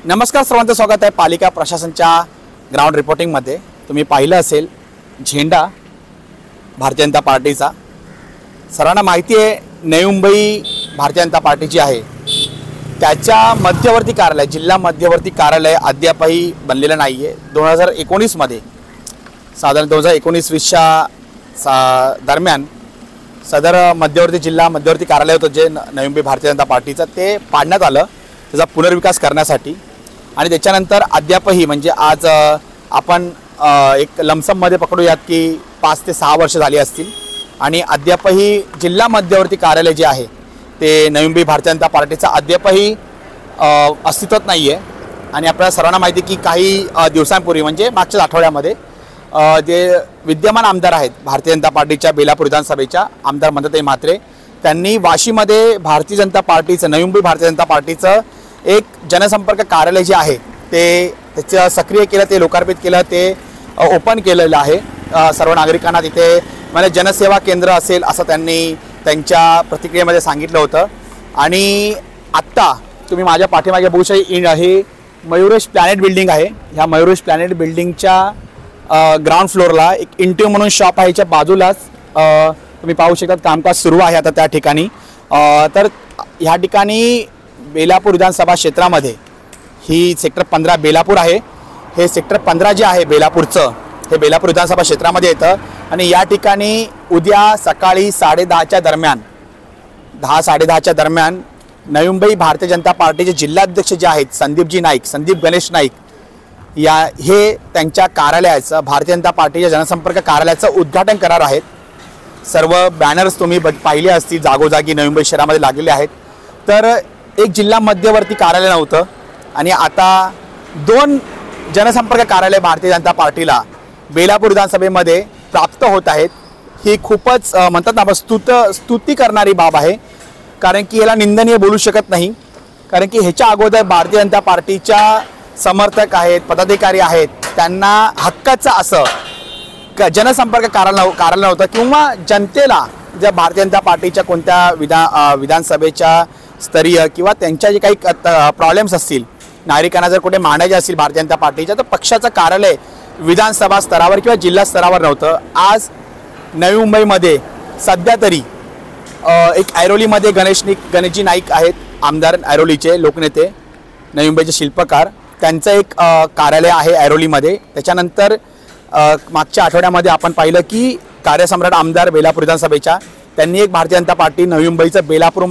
नमस्कार, सर्वांचं स्वागत आहे पालिका प्रशासनच्या ग्राउंड रिपोर्टिंगमध्ये। तुम्ही पाहिलं असेल झेंडा भारतीय जनता पार्टीचा। सर्वांना माहिती आहे नवी मुंबई भारतीय जनता पार्टीची आहे, त्याच्या मध्यवर्ती कार्यालय जिल्हा मध्यवर्ती कार्यालय अद्यापही बनलेलं नाही आहे। 2019 मध्ये साधारण 2019-20च्या दरम्यान सदर जिल्हा मध्यवर्ती कार्यालय होतं जे नवी मुंबई भारतीय जनता पार्टीचं, ते पाडण्यात आलं त्याचा पुनर्विकास करण्यासाठी। आणि त्याच्यानंतर अद्यापही म्हणजे आज आपण एक लमसममध्ये पकडूयात की 5 ते 6 वर्ष झाली असतील आणि अद्यापही जिल्हा मध्यवर्ती कार्यालय जे आहे ते नवी मुंबई भारतीय जनता पार्टीचं अद्यापही अस्तित्वात नाही आहे। आणि आपल्याला सर्वांना माहिती की काही दिवसांपूर्वी म्हणजे मागच्या आठवड्यामध्ये जे विद्यमान आमदार आहेत भारतीय जनता पार्टीच्या बेलापूर विधानसभेच्या आमदार मंदाताई म्हात्रे, त्यांनी वाशीमध्ये भारतीय जनता पार्टीचं नवी मुंबई भारतीय जनता पार्टीचं एक जनसंपर्क कार्यालय जे आहे त्याचं सक्रिय केलं, ते लोकार्पित केलं, ते ओपन केलेलं आहे सर्व नागरिकांना। तिथे म्हणजे जनसेवा केंद्र असेल असं त्यांनी त्यांच्या प्रतिक्रियेमध्ये सांगितलं होतं। आणि आत्ता तुम्ही माझ्या पाठीमागे बघू शकता हे मयुरेश प्लॅनेट बिल्डिंग आहे। ह्या मयुरेश प्लॅनेट बिल्डिंगच्या ग्राउंड फ्लोअरला एक इंटिव म्हणून शॉप आहे, ह्याच्या बाजूलाच तुम्ही पाहू शकता कामकाज सुरू आहे आता त्या ठिकाणी। तर ह्या ठिकाणी बेलापूर विधानसभा क्षेत्रामध्ये ही सेक्टर 15 बेलापूर आहे। हे सेक्टर 15 जे आहे बेलापूरचं, हे बेलापूर विधानसभा क्षेत्रामध्ये येतं। आणि या ठिकाणी उद्या सकाळी 10:30च्या दरम्यान 10-10:30च्या दरम्यान नवी मुंबई भारतीय जनता पार्टीचे जिल्हाध्यक्ष जे आहेत संदीप गणेश नाईक हे त्यांच्या कार्यालयाचं भारतीय जनता पार्टीच्या जनसंपर्क कार्यालयाचं उद्घाटन करणार आहेत। सर्व बॅनर्स तुम्ही पाहिले असतील जागोजागी नवी मुंबई शहरामध्ये लागलेले आहेत। तर एक जिल्हा मध्यवर्ती कार्यालय नव्हतं आणि आता 2 जनसंपर्क कार्यालय भारतीय जनता पार्टीला बेलापूर विधानसभेमध्ये प्राप्त होत आहेत। ही खूपच म्हणतात ना स्तुती करणारी बाब आहे, कारण की याला निंदनीय बोलू शकत नाही। कारण की ह्याच्या अगोदर भारतीय जनता पार्टीच्या समर्थक आहेत, पदाधिकारी आहेत, त्यांना हक्काचं असं जनसंपर्क कार्यालय नव्हतं किंवा जनतेला ज्या भारतीय जनता पार्टीच्या कोणत्या विधानसभेच्या स्तरीय किंवा त्यांच्या जे काही प्रॉब्लेम्स असतील नागरिकांना जर कुठे मांडायचे असतील भारतीय जनता पार्टीच्या, तर पक्षाचं कार्यालय विधानसभा स्तरावर किंवा जिल्हा स्तरावर नव्हतं। आज नवी मुंबईमध्ये सध्या तरी एक ऐरोलीमध्ये गणेशजी नाईक आहेत, आमदार ऐरोलीचे लोकनेते, नवी मुंबईचे शिल्पकार, त्यांचं एक कार्यालय आहे ऐरोलीमध्ये। त्याच्यानंतर मागच्या आठवड्यामध्ये आपण पाहिलं की कार्यसम्राट आमदार बेलापूर विधानसभेच्या त्यांनी एक भारतीय जनता पार्टी नवी मुंबईचं बेलापूर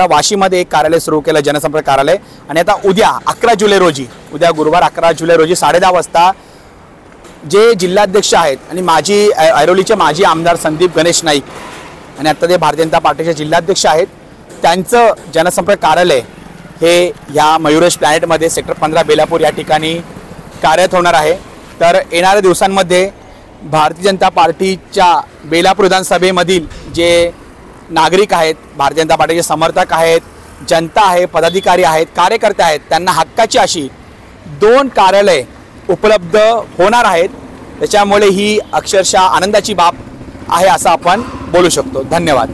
वाशीमध्ये एक कार्यालय सुरू केलं, जनसंपर्क कार्यालय। आणि आता उद्या 11 जुलै रोजी, उद्या गुरुवार 11 जुलै रोजी 10:30 वाजता जे जिल्हाध्यक्ष आहेत आणि ऐरोलीचे माजी आमदार संदीप गणेश नाईक आणि आता ते भारतीय जनता पार्टीचे जिल्हाध्यक्ष आहेत, त्यांचं जनसंपर्क कार्यालय हे या मयुरेश प्लॅनेटमध्ये सेक्टर 15 बेलापूर या ठिकाणी कार्यरत होणार आहे। तर येणाऱ्या दिवसांमध्ये भारतीय जनता पार्टीच्या बेलापूर विधानसभेमधील जे नागरिक आहेत, भारतीय जनता पार्टीचे समर्थक आहेत, जनता आहे, पदाधिकारी आहेत, कार्यकर्ते आहेत, त्यांना हक्काची अशी 2 कार्यालय उपलब्ध होणार आहेत। त्याच्यामुळे ही अक्षरशः आनंदाची बाब आहे असं आपण बोलू शकतो। धन्यवाद।